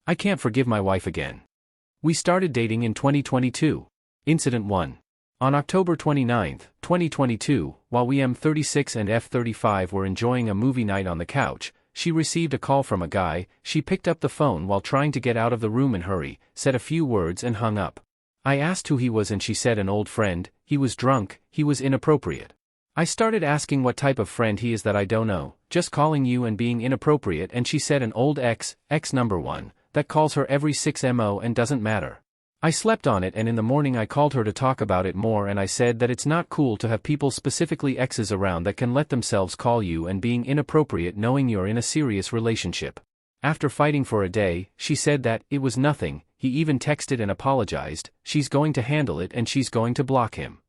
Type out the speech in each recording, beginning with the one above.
I can't forgive my wife again. We started dating in 2022. Incident 1. On October 29, 2022, while we M36 and F35 were enjoying a movie night on the couch, she received a call from a guy. She picked up the phone while trying to get out of the room in hurry, said a few words and hung up. I asked who he was and she said an old friend. He was drunk, he was inappropriate. I started asking what type of friend he is. That I don't know, just calling you and being inappropriate, and she said an old ex number one, that calls her every 6mo and doesn't matter. I slept on it, and in the morning I called her to talk about it more, and I said that it's not cool to have people, specifically exes, around that can let themselves call you and being inappropriate knowing you're in a serious relationship. After fighting for a day, she said that it was nothing. He even texted and apologized. She's going to handle it and she's going to block him.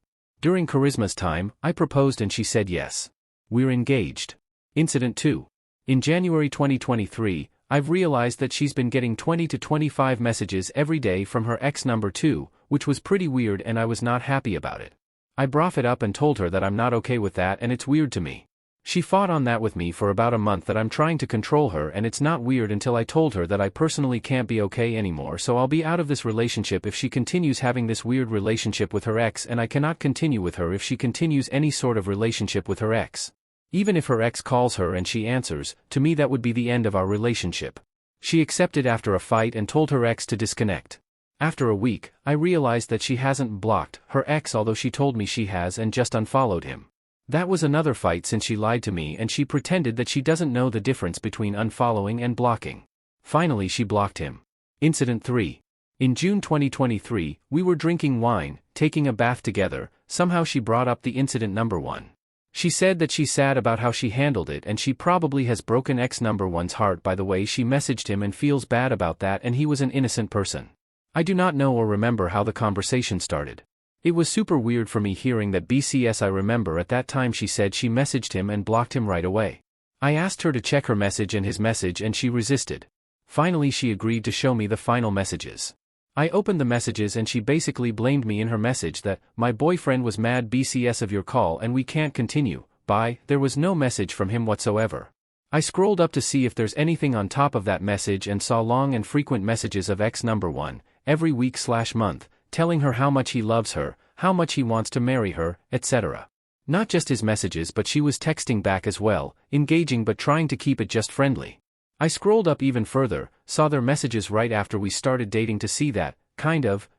During Charisma's time, I proposed and she said yes. We're engaged. Incident 2. In January 2023, I've realized that she's been getting 20 to 25 messages every day from her ex number 2, which was pretty weird and I was not happy about it. I brought it up and told her that I'm not okay with that and it's weird to me. She fought on that with me for about a month, that I'm trying to control her and it's not weird, until I told her that I personally can't be okay anymore, so I'll be out of this relationship if she continues having this weird relationship with her ex, and I cannot continue with her if she continues any sort of relationship with her ex. Even if her ex calls her and she answers, to me that would be the end of our relationship. She accepted after a fight and told her ex to disconnect. After a week, I realized that she hasn't blocked her ex, although she told me she has, and just unfollowed him. That was another fight since she lied to me and she pretended that she doesn't know the difference between unfollowing and blocking. Finally she blocked him. Incident 3. In June 2023, we were drinking wine, taking a bath together. Somehow she brought up the incident number 1. She said that she's sad about how she handled it and she probably has broken ex number 1's heart by the way she messaged him and feels bad about that, and he was an innocent person. I do not know or remember how the conversation started. It was super weird for me hearing that BCS. I remember at that time she said she messaged him and blocked him right away. I asked her to check her message and his message and she resisted. Finally she agreed to show me the final messages. I opened the messages and she basically blamed me in her message that my boyfriend was mad BCS of your call and we can't continue. There was no message from him whatsoever. I scrolled up to see if there's anything on top of that message and saw long and frequent messages of ex number 1, every week/month, telling her how much he loves her, how much he wants to marry her, etc. Not just his messages, but she was texting back as well, engaging but trying to keep it just friendly. I scrolled up even further, saw their messages right after we started dating to see that,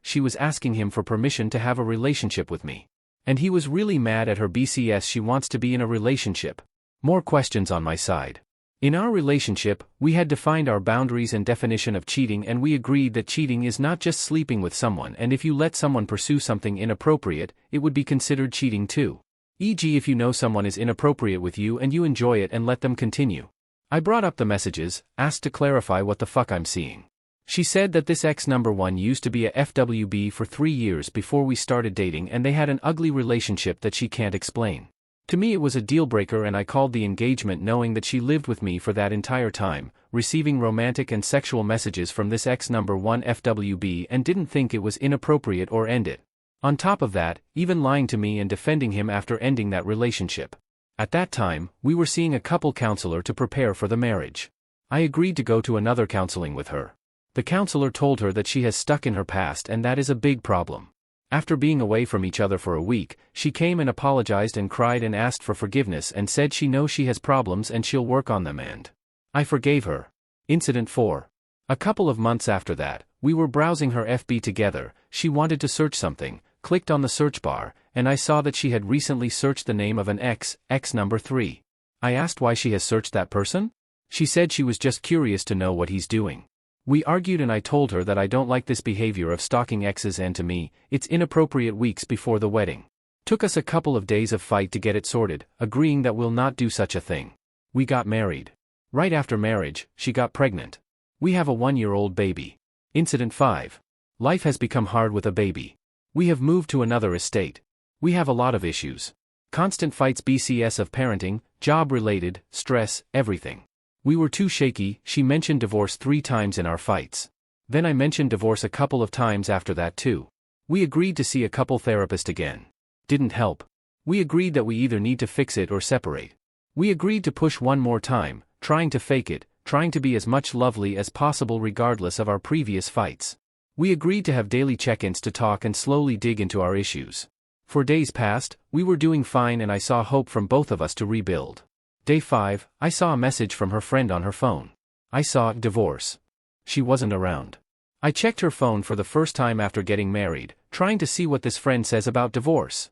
she was asking him for permission to have a relationship with me. And he was really mad at her BCS. She wants to be in a relationship. More questions on my side. In our relationship, we had defined our boundaries and definition of cheating, and we agreed that cheating is not just sleeping with someone, and if you let someone pursue something inappropriate, it would be considered cheating too. E.g., if you know someone is inappropriate with you and you enjoy it and let them continue. I brought up the messages, asked to clarify what the fuck I'm seeing. She said that this ex number 1 used to be a FWB for 3 years before we started dating, and they had an ugly relationship that she can't explain. To me it was a deal breaker, and I called the engagement knowing that she lived with me for that entire time, receiving romantic and sexual messages from this ex number 1 FWB, and didn't think it was inappropriate or end it. On top of that, even lying to me and defending him after ending that relationship. At that time, we were seeing a couple counselor to prepare for the marriage. I agreed to go to another counseling with her. The counselor told her that she has stuck in her past and that is a big problem. After being away from each other for a week, she came and apologized and cried and asked for forgiveness and said she knows she has problems and she'll work on them, and I forgave her. Incident 4. A couple of months after that, we were browsing her FB together. She wanted to search something, clicked on the search bar, and I saw that she had recently searched the name of an ex number 3. I asked why she has searched that person? She said she was just curious to know what he's doing. We argued and I told her that I don't like this behavior of stalking exes, and to me, it's inappropriate. Weeks before the wedding. Took us a couple of days of fight to get it sorted, agreeing that we'll not do such a thing. We got married. Right after marriage, she got pregnant. We have a 1-year-old baby. Incident 5. Life has become hard with a baby. We have moved to another estate. We have a lot of issues. Constant fights, BCS of parenting, job-related, stress, everything. We were too shaky. She mentioned divorce 3 times in our fights. Then I mentioned divorce a couple of times after that too. We agreed to see a couple therapist again. Didn't help. We agreed that we either need to fix it or separate. We agreed to push one more time, trying to fake it, trying to be as much lovely as possible regardless of our previous fights. We agreed to have daily check-ins to talk and slowly dig into our issues. For days past, we were doing fine and I saw hope from both of us to rebuild. Day 5, I saw a message from her friend on her phone. I saw divorce. She wasn't around. I checked her phone for the first time after getting married, trying to see what this friend says about divorce.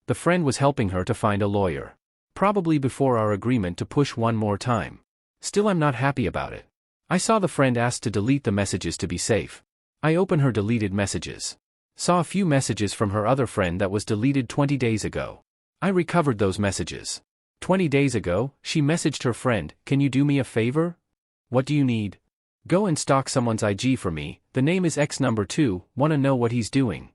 The friend was helping her to find a lawyer. Probably before our agreement to push one more time. Still, I'm not happy about it. I saw the friend ask to delete the messages to be safe. I opened her deleted messages. Saw a few messages from her other friend that was deleted 20 days ago. I recovered those messages. 20 days ago, she messaged her friend, "Can you do me a favor? What do you need? Go and stalk someone's IG for me, the name is X number 2, wanna know what he's doing.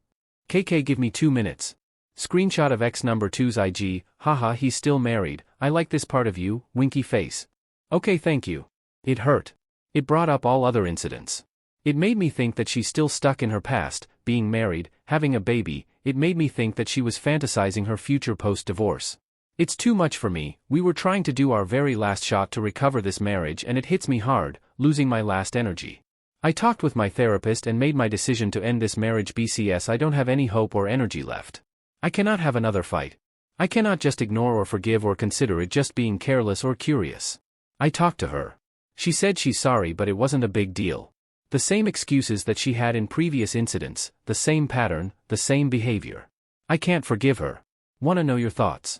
KK, give me 2 minutes. Screenshot of X number 2's IG, haha, he's still married, I like this part of you, winky face. Okay, thank you." It hurt. It brought up all other incidents. It made me think that she's still stuck in her past, being married, having a baby. It made me think that she was fantasizing her future post-divorce. It's too much for me. We were trying to do our very last shot to recover this marriage and it hits me hard, losing my last energy. I talked with my therapist and made my decision to end this marriage. BCS, I don't have any hope or energy left. I cannot have another fight. I cannot just ignore or forgive or consider it just being careless or curious. I talked to her. She said she's sorry but it wasn't a big deal. The same excuses that she had in previous incidents, the same pattern, the same behavior. I can't forgive her. Wanna know your thoughts?